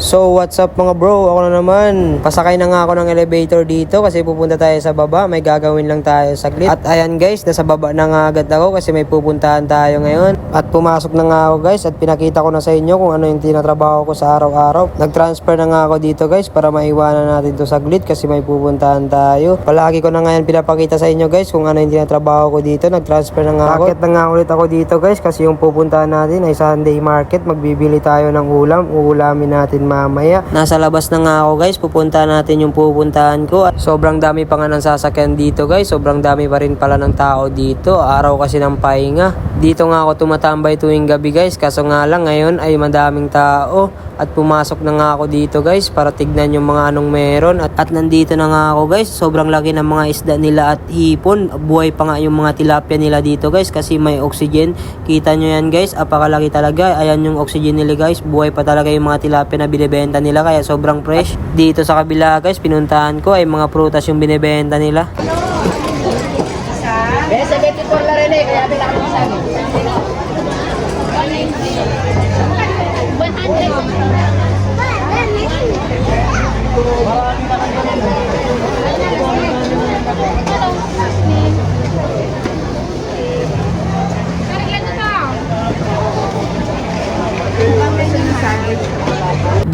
So what's up mga bro, ako na naman. Pasakay na nga ako ng elevator dito kasi pupunta tayo sa baba. May gagawin lang tayo saglit. At ayan guys, nasa baba na nga agad ako kasi may pupuntahan tayo ngayon. At pumasok na nga ako guys at pinakita ko na sa inyo kung ano yung tinatrabaho ko sa araw-araw. Nag-transfer na nga ako dito guys para maiwanan natin to saglit kasi may pupuntahan tayo. Palagi ko na ngayon pinapakita sa inyo guys kung ano yung tinatrabaho ko dito. Nag-transfer na nga ako. Bakit na nga ulit ako dito guys kasi yung pupuntahan natin ay Sunday market. Magbibili tayo ng ulam. Uulamin natin mamaya. Nasa labas na nga ako guys. Pupuntahan natin yung pupuntahan ko. At sobrang dami pa nga ng sasakyan dito guys. Sobrang dami pa rin pala ng tao dito. Araw kasi ng pahinga. Dito nga ako tumatambay tuwing gabi guys. Kaso nga lang ngayon ay madaming tao. At pumasok na nga ako dito guys para tignan yung mga anong meron. At nandito na nga ako guys. Sobrang laki ng mga isda nila at hipon. Buhay pa nga yung mga tilapia nila dito guys kasi may oxygen. Kita nyo yan guys. Apakalaki talaga. Ayan yung oxygen nila guys. Buhay pa talaga yung mga tilapia na binibenta nila kaya sobrang fresh. Dito sa kabila guys pinuntahan ko ay mga prutas yung binibenta nila.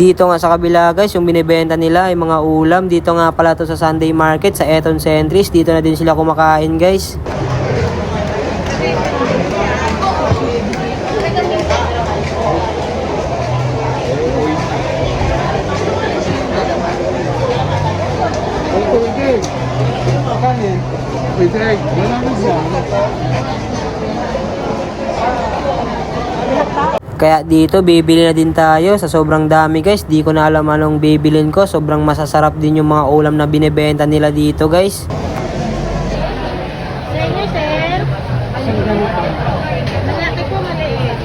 Dito nga sa kabila guys, yung binibenta nila ay mga ulam. Dito nga pala to sa Sunday market sa Eton Centris. Dito na din sila kumakain guys. Kaya dito bibili na din tayo sa sobrang dami guys. Di ko na alam anong bibilin ko. Sobrang masasarap din yung mga ulam na binibenta nila dito guys. Sir. Malaki po, maliit.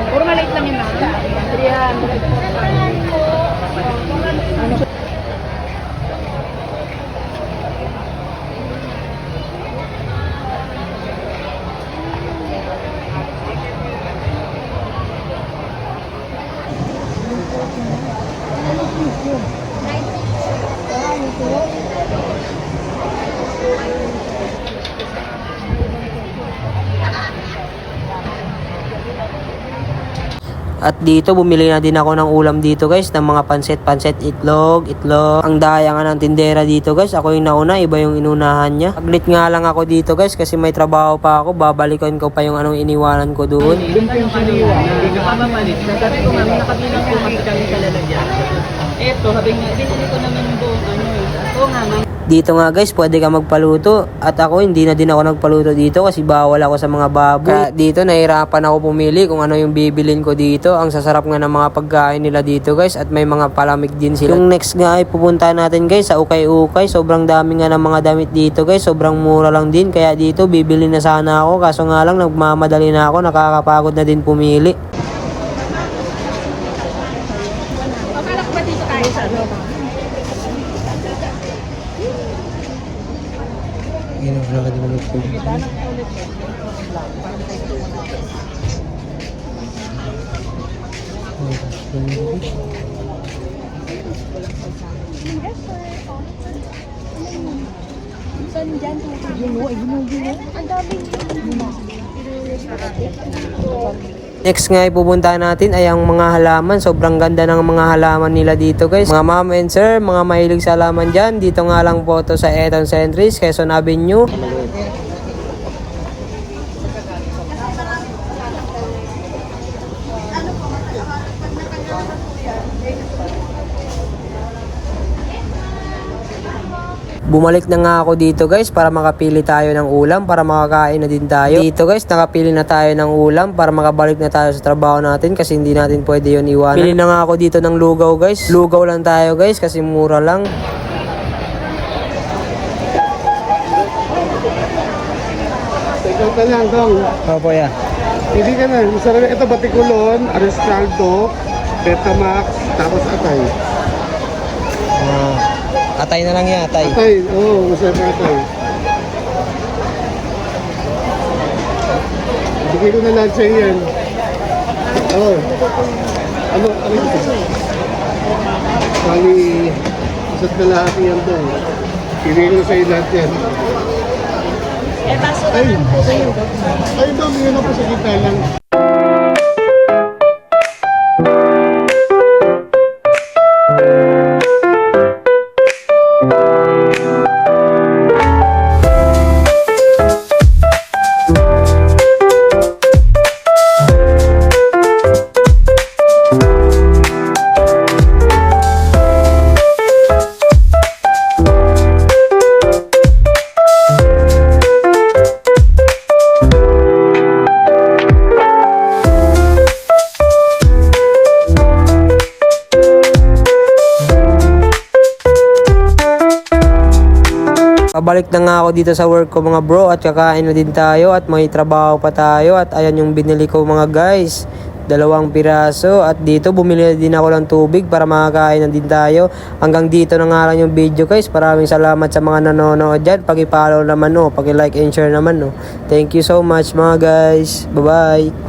Puro maliit lang yun, ma'am. 300. At dito bumili na din ako ng ulam dito guys, ng mga pansit, itlog. Ang daya nga ng tindera dito guys. Ako yung nauna, iba yung inunahan niya. Saglit nga lang ako dito guys kasi may trabaho pa ako. Babalikan ko pa yung anong iniwanan ko doon. Hindi ka pa mapalit. Sabi ko nga, nakabilang po kami kami sa lalagyan. Eto, sabi nga, binili ko naman doon. Oo nga, ma'am. Dito nga guys, pwede ka magpaluto. At ako, hindi na din ako nagpaluto dito kasi bawal ako sa mga baboy. Kaya dito, nahirapan ako pumili kung ano yung bibilin ko dito. Ang sasarap nga ng mga pagkain nila dito guys. At may mga palamig din sila. Yung next nga ay pupunta natin guys sa Ukay-Ukay. Sobrang dami nga ng mga damit dito guys. Sobrang mura lang din. Kaya dito, bibili na sana ako. Kaso nga lang, nagmamadali na ako. Nakakapagod na din pumili. Pakalak ba dito tayo sa ano? Next nga ipupuntahan natin ay ang mga halaman. Sobrang ganda ng mga halaman nila dito guys. Mga ma'am and sir, mga mahilig sa halaman dyan. Dito nga lang po to sa Eton Centris, Quezon Avenue. Bumalik na nga ako dito guys para makapili tayo ng ulam para makakain na din tayo. Dito guys nakapili na tayo ng ulam para makabalik na tayo sa trabaho natin kasi hindi natin pwede yun iwanan. Pili na nga ako dito ng lugaw guys. Lugaw lang tayo guys kasi mura lang. Ikaw ka lang dong. Opo ya. Hindi ka na. Masarap ito Batikulon, Aristaldo, Betamax, tapos Atay. Atay na lang yan, atay. Atay, oo, masarap na atay. Bigay ko na lahat sa yan. Oh. Ano ito? Bali, isa't kalahati yan doon. Pili ko sa'yo lahat yan. Eh, baso Ay, ay daw, yun na po sa kita lang. Pabalik na nga ako dito sa work ko mga bro at kakain na din tayo at may trabaho pa tayo at ayan yung binili ko mga guys. 2 piraso at dito bumili din ako ng tubig para makakain na din tayo. Hanggang dito na nga lang yung video guys. Maraming salamat sa mga nanonood dyan. Paki-follow naman paki-like and share naman Thank you so much mga guys. Bye bye.